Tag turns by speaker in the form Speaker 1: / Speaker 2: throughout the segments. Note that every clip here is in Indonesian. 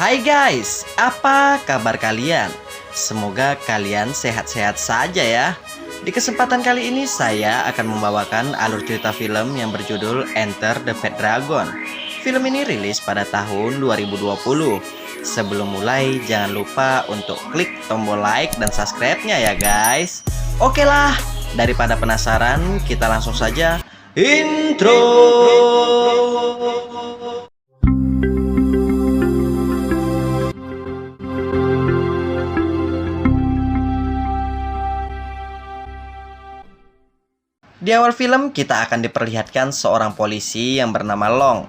Speaker 1: Hai guys, apa kabar kalian? Semoga kalian sehat-sehat saja ya. Di kesempatan kali ini saya akan membawakan alur cerita film yang berjudul Enter the Fat Dragon. Film ini rilis pada tahun 2020. Sebelum mulai, jangan lupa untuk klik tombol like dan subscribe-nya ya guys. Oke lah, daripada penasaran, kita langsung saja intro. Di awal film kita akan diperlihatkan seorang polisi yang bernama Long.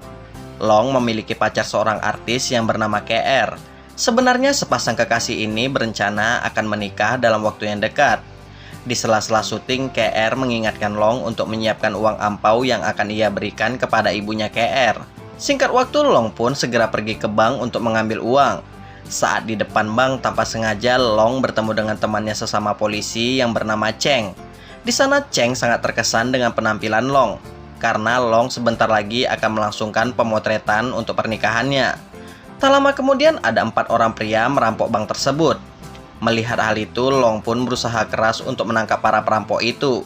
Speaker 1: Long memiliki pacar seorang artis yang bernama KR. Sebenarnya sepasang kekasih ini berencana akan menikah dalam waktu yang dekat. Di sela-sela syuting, KR mengingatkan Long untuk menyiapkan uang ampau yang akan ia berikan kepada ibunya KR. Singkat waktu, Long pun segera pergi ke bank untuk mengambil uang. Saat di depan bank, tanpa sengaja Long bertemu dengan temannya sesama polisi yang bernama Cheng. Di sana Cheng sangat terkesan dengan penampilan Long, karena Long sebentar lagi akan melangsungkan pemotretan untuk pernikahannya. Tak lama kemudian ada 4 orang pria merampok bank tersebut. Melihat hal itu, Long pun berusaha keras untuk menangkap para perampok itu.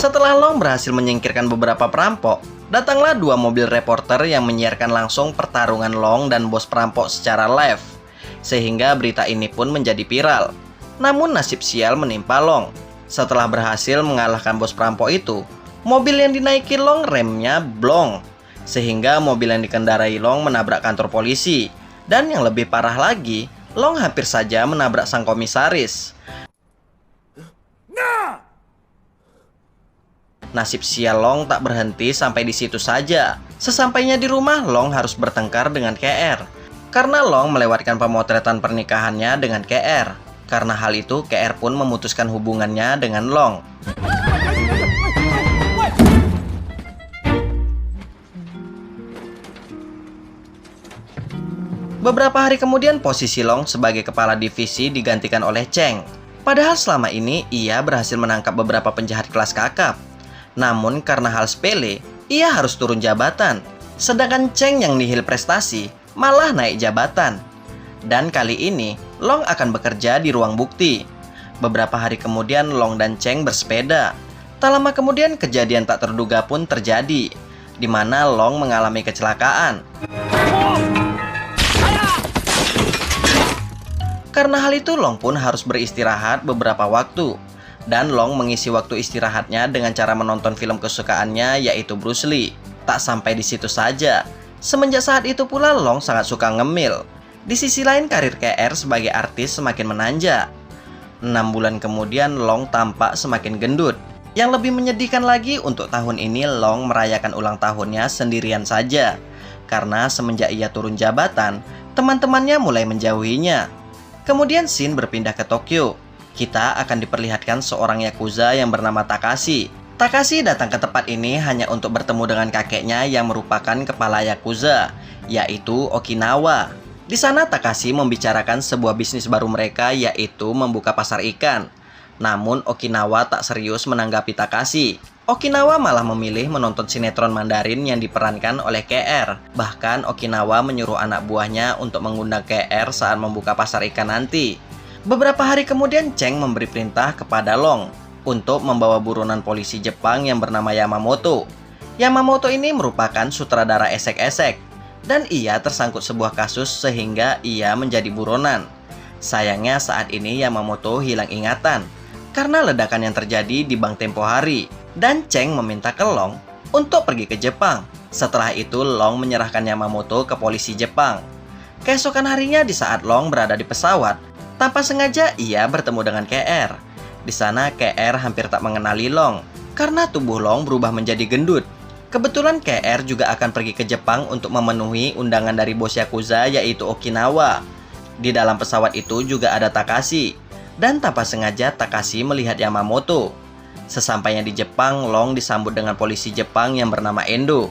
Speaker 1: Setelah Long berhasil menyingkirkan beberapa perampok, datanglah 2 mobil reporter yang menyiarkan langsung pertarungan Long dan bos perampok secara live, sehingga berita ini pun menjadi viral. Namun nasib sial menimpa Long. Setelah berhasil mengalahkan bos perampok itu, mobil yang dinaiki Long remnya blong, sehingga mobil yang dikendarai Long menabrak kantor polisi. Dan yang lebih parah lagi, Long hampir saja menabrak sang komisaris. Nasib sial Long tak berhenti sampai di situ saja. Sesampainya di rumah, Long harus bertengkar dengan KR. Karena Long melewatkan pemotretan pernikahannya dengan KR. Karena hal itu, KR pun memutuskan hubungannya dengan Long. Beberapa hari kemudian, posisi Long sebagai kepala divisi digantikan oleh Cheng. Padahal selama ini, ia berhasil menangkap beberapa penjahat kelas kakap. Namun karena hal sepele, ia harus turun jabatan. Sedangkan Cheng yang nihil prestasi malah naik jabatan. Dan kali ini, Long akan bekerja di ruang bukti. Beberapa hari kemudian, Long dan Cheng bersepeda. Tak lama kemudian, kejadian tak terduga pun terjadi, di mana Long mengalami kecelakaan. Karena hal itu, Long pun harus beristirahat beberapa waktu. Dan Long mengisi waktu istirahatnya dengan cara menonton film kesukaannya, yaitu Bruce Lee. Tak sampai di situ saja. Semenjak saat itu pula Long sangat suka ngemil. Di sisi lain, karir KR sebagai artis semakin menanjak. 6 bulan kemudian Long tampak semakin gendut. Yang lebih menyedihkan lagi, untuk tahun ini Long merayakan ulang tahunnya sendirian saja. Karena semenjak ia turun jabatan, teman-temannya mulai menjauhinya. Kemudian scene berpindah ke Tokyo. Kita akan diperlihatkan seorang Yakuza yang bernama Takashi. Takashi datang ke tempat ini hanya untuk bertemu dengan kakeknya yang merupakan kepala Yakuza, yaitu Okinawa. Di sana Takashi membicarakan sebuah bisnis baru mereka, yaitu membuka pasar ikan. Namun Okinawa tak serius menanggapi Takashi. Okinawa malah memilih menonton sinetron Mandarin yang diperankan oleh KR. Bahkan Okinawa menyuruh anak buahnya untuk mengundang KR saat membuka pasar ikan nanti. Beberapa hari kemudian, Cheng memberi perintah kepada Long untuk membawa buronan polisi Jepang yang bernama Yamamoto. Yamamoto ini merupakan sutradara esek-esek, dan ia tersangkut sebuah kasus sehingga ia menjadi buronan. Sayangnya saat ini Yamamoto hilang ingatan karena ledakan yang terjadi di bank tempo hari, dan Cheng meminta ke Long untuk pergi ke Jepang. Setelah itu, Long menyerahkan Yamamoto ke polisi Jepang. Keesokan harinya, di saat Long berada di pesawat, tanpa sengaja ia bertemu dengan KR. Di sana KR hampir tak mengenali Long karena tubuh Long berubah menjadi gendut. Kebetulan KR juga akan pergi ke Jepang untuk memenuhi undangan dari bos Yakuza, yaitu Okinawa. Di dalam pesawat itu juga ada Takashi. Dan tanpa sengaja Takashi melihat Yamamoto. Sesampainya di Jepang, Long disambut dengan polisi Jepang yang bernama Endo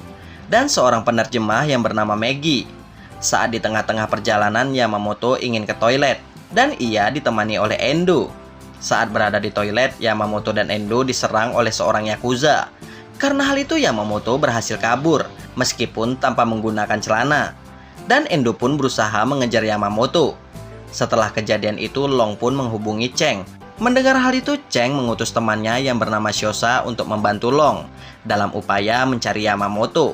Speaker 1: dan seorang penerjemah yang bernama Maggie. Saat di tengah-tengah perjalanan, Yamamoto ingin ke toilet dan ia ditemani oleh Endo. Saat berada di toilet, Yamamoto dan Endo diserang oleh seorang Yakuza. Karena hal itu, Yamamoto berhasil kabur meskipun tanpa menggunakan celana. Dan Endo pun berusaha mengejar Yamamoto. Setelah kejadian itu, Long pun menghubungi Cheng. Mendengar hal itu, Cheng mengutus temannya yang bernama Shiosa untuk membantu Long dalam upaya mencari Yamamoto.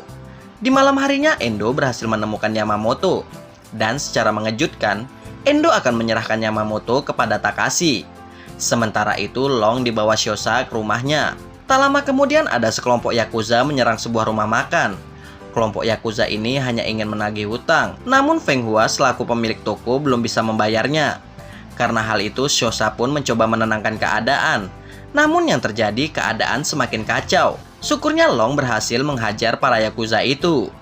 Speaker 1: Di malam harinya, Endo berhasil menemukan Yamamoto. Dan secara mengejutkan, Endo akan menyerahkan Yamamoto kepada Takashi. Sementara itu, Long dibawa Shiosa ke rumahnya. Tak lama kemudian, ada sekelompok Yakuza menyerang sebuah rumah makan. Kelompok Yakuza ini hanya ingin menagih hutang, namun Feng Hua selaku pemilik toko belum bisa membayarnya. Karena hal itu, Shiosa pun mencoba menenangkan keadaan. Namun yang terjadi, keadaan semakin kacau. Syukurnya Long berhasil menghajar para Yakuza itu.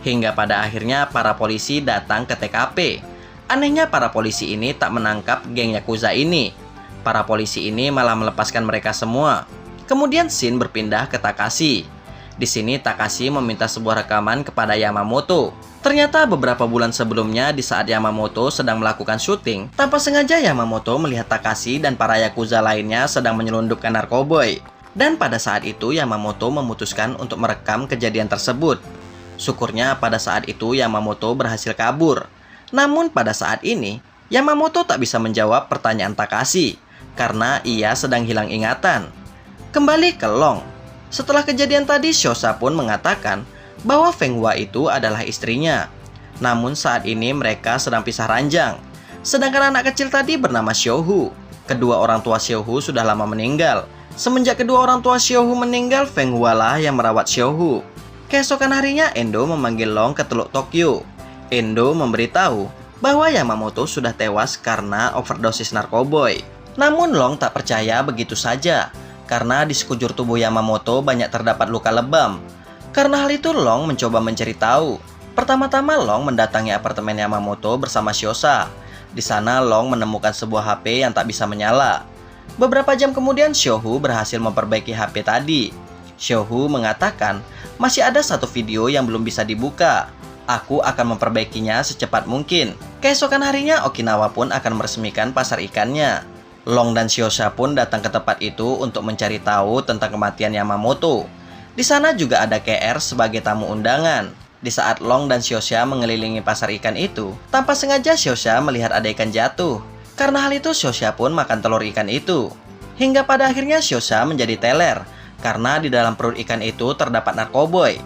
Speaker 1: Hingga pada akhirnya para polisi datang ke TKP. Anehnya para polisi ini tak menangkap geng Yakuza ini. Para polisi ini malah melepaskan mereka semua. Kemudian scene berpindah ke Takashi. Di sini Takashi meminta sebuah rekaman kepada Yamamoto. Ternyata beberapa bulan sebelumnya di saat Yamamoto sedang melakukan syuting, tanpa sengaja Yamamoto melihat Takashi dan para Yakuza lainnya sedang menyelundupkan narkoboy. Dan pada saat itu Yamamoto memutuskan untuk merekam kejadian tersebut. Syukurnya pada saat itu Yamamoto berhasil kabur. Namun pada saat ini, Yamamoto tak bisa menjawab pertanyaan Takashi karena ia sedang hilang ingatan. Kembali ke Long. Setelah kejadian tadi, Shiosa pun mengatakan bahwa Feng Hua itu adalah istrinya. Namun saat ini mereka sedang pisah ranjang. Sedangkan anak kecil tadi bernama Xiaohu. Kedua orang tua Xiaohu sudah lama meninggal. Semenjak kedua orang tua Xiaohu meninggal, Feng Hua lah yang merawat Xiaohu. Keesokan harinya, Endo memanggil Long ke Teluk Tokyo. Endo memberitahu bahwa Yamamoto sudah tewas karena overdosis narkoboy. Namun Long tak percaya begitu saja, karena di sekujur tubuh Yamamoto banyak terdapat luka lebam. Karena hal itu, Long mencoba mencari tahu. Pertama-tama Long mendatangi apartemen Yamamoto bersama Shiosa. Di sana Long menemukan sebuah HP yang tak bisa menyala. Beberapa jam kemudian, Xiaohu berhasil memperbaiki HP tadi. Xiaohu mengatakan, masih ada satu video yang belum bisa dibuka. Aku akan memperbaikinya secepat mungkin. Keesokan harinya, Okinawa pun akan meresmikan pasar ikannya. Long dan Shiosa pun datang ke tempat itu untuk mencari tahu tentang kematian Yamamoto. Di sana juga ada KR sebagai tamu undangan. Di saat Long dan Shiosa mengelilingi pasar ikan itu, tanpa sengaja Shiosa melihat ada ikan jatuh. Karena hal itu, Shiosa pun makan telur ikan itu. Hingga pada akhirnya Shiosa menjadi teler, karena di dalam perut ikan itu terdapat narkoboy.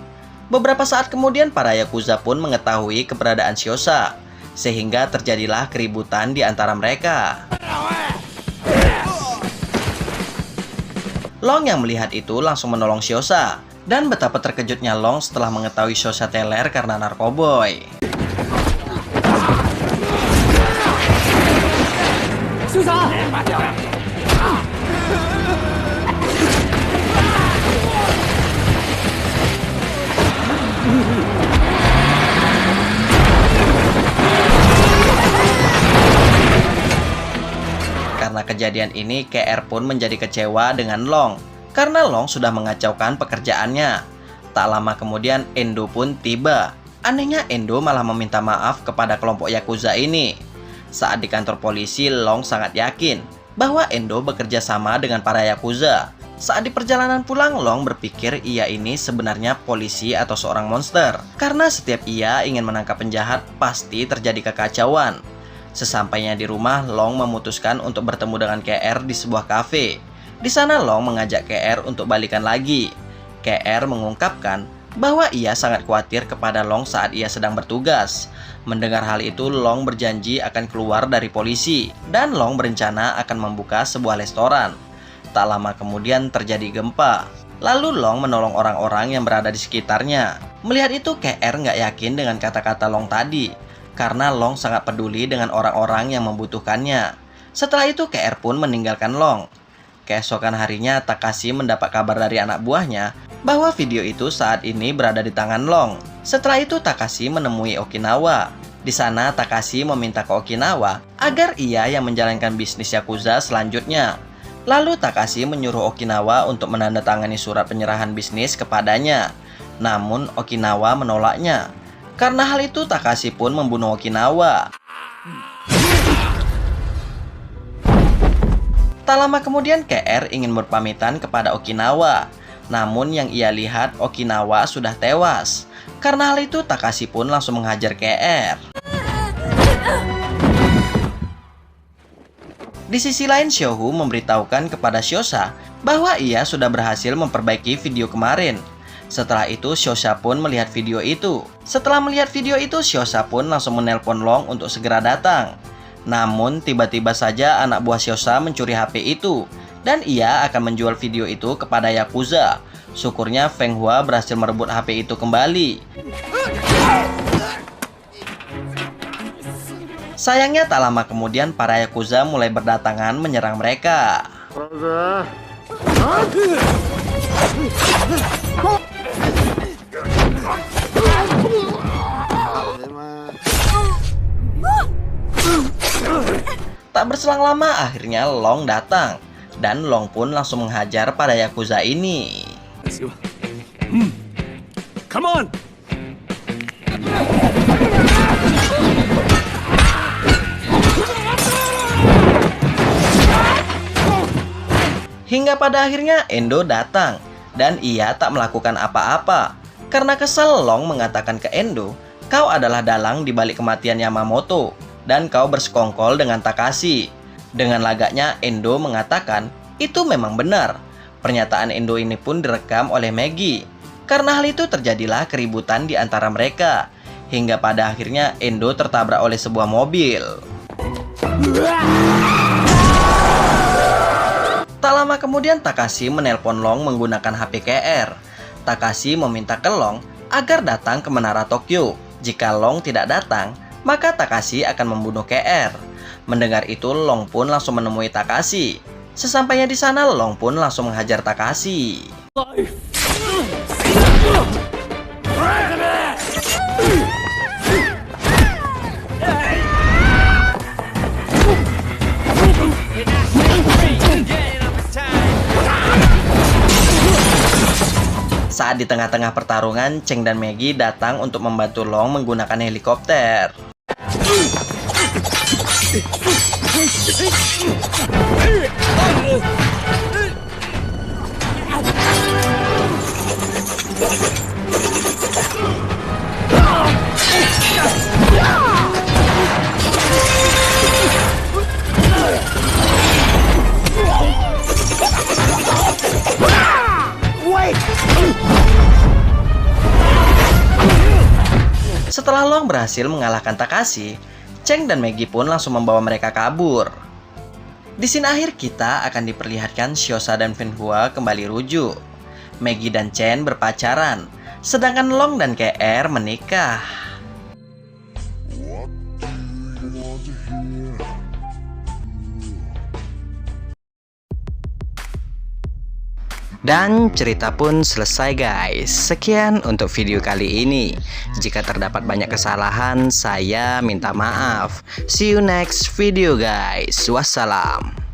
Speaker 1: Beberapa saat kemudian para Yakuza pun mengetahui keberadaan Shiosa, sehingga terjadilah keributan di antara mereka. Long yang melihat itu langsung menolong Shiosa, dan betapa terkejutnya Long setelah mengetahui Shiosa teler karena narkoboy. Karena kejadian ini, KR pun menjadi kecewa dengan Long karena Long sudah mengacaukan pekerjaannya. Tak lama kemudian, Endo pun tiba. Anehnya, Endo malah meminta maaf kepada kelompok Yakuza ini. Saat di kantor polisi, Long sangat yakin bahwa Endo bekerja sama dengan para Yakuza. Saat di perjalanan pulang, Long berpikir ia ini sebenarnya polisi atau seorang monster. Karena setiap ia ingin menangkap penjahat, pasti terjadi kekacauan. Sesampainya di rumah, Long memutuskan untuk bertemu dengan KR di sebuah kafe. Di sana Long mengajak KR untuk balikan lagi. KR mengungkapkan bahwa ia sangat khawatir kepada Long saat ia sedang bertugas. Mendengar hal itu, Long berjanji akan keluar dari polisi, dan Long berencana akan membuka sebuah restoran. Tak lama kemudian terjadi gempa. Lalu Long menolong orang-orang yang berada di sekitarnya. Melihat itu, KR nggak yakin dengan kata-kata Long tadi. karena Long sangat peduli dengan orang-orang yang membutuhkannya. Setelah itu KR pun meninggalkan Long. Keesokan harinya Takashi mendapat kabar dari anak buahnya bahwa video itu saat ini berada di tangan Long. Setelah itu Takashi menemui Okinawa. Di sana Takashi meminta ke Okinawa agar ia yang menjalankan bisnis Yakuza selanjutnya. Lalu Takashi menyuruh Okinawa untuk menandatangani surat penyerahan bisnis kepadanya. Namun Okinawa menolaknya. Karena hal itu Takashi pun membunuh Okinawa. Tak lama kemudian KR ingin berpamitan kepada Okinawa. Namun yang ia lihat Okinawa sudah tewas. Karena hal itu Takashi pun langsung menghajar KR. Di sisi lain Shohu memberitahukan kepada Shosha bahwa ia sudah berhasil memperbaiki video kemarin. Setelah itu Shosha pun melihat video itu. Setelah melihat video itu Shosha pun langsung menelpon Long untuk segera datang. Namun tiba-tiba saja anak buah Shosha mencuri HP itu dan ia akan menjual video itu kepada Yakuza. Syukurnya Feng Hua berhasil merebut HP itu kembali. Sayangnya tak lama kemudian para Yakuza mulai berdatangan menyerang mereka. Tak berselang lama akhirnya Long datang. Dan Long pun langsung menghajar pada Yakuza ini.
Speaker 2: Come on!
Speaker 1: Hingga pada akhirnya Endo datang. Dan ia tak melakukan apa-apa. Karena kesal Long mengatakan ke Endo, "Kau adalah dalang di balik kematian Yamamoto. Dan kau bersekongkol dengan Takashi." Dengan lagaknya Endo mengatakan itu memang benar. Pernyataan Endo ini pun direkam oleh Maggie. Karena hal itu terjadilah keributan di antara mereka. Hingga pada akhirnya Endo tertabrak oleh sebuah mobil. Tak lama kemudian Takashi menelpon Long menggunakan HP KR. Takashi meminta ke Long agar datang ke Menara Tokyo. Jika Long tidak datang, maka Takashi akan membunuh KR. Mendengar itu Long pun langsung menemui Takashi. Sesampainya di sana Long pun langsung menghajar Takashi. Saat di tengah-tengah pertarungan, Cheng dan Maggie datang untuk membantu Long menggunakan helikopter. Setelah Long berhasil mengalahkan Takashi, Cheng dan Maggie pun langsung membawa mereka kabur. Di scene akhir kita akan diperlihatkan Shosha dan Feng Hua kembali rujuk. Maggie dan Chen berpacaran, sedangkan Long dan KR menikah. Dan cerita pun selesai guys. Sekian untuk video kali ini. Jika terdapat banyak kesalahan, saya minta maaf. See you next video guys. Wassalam.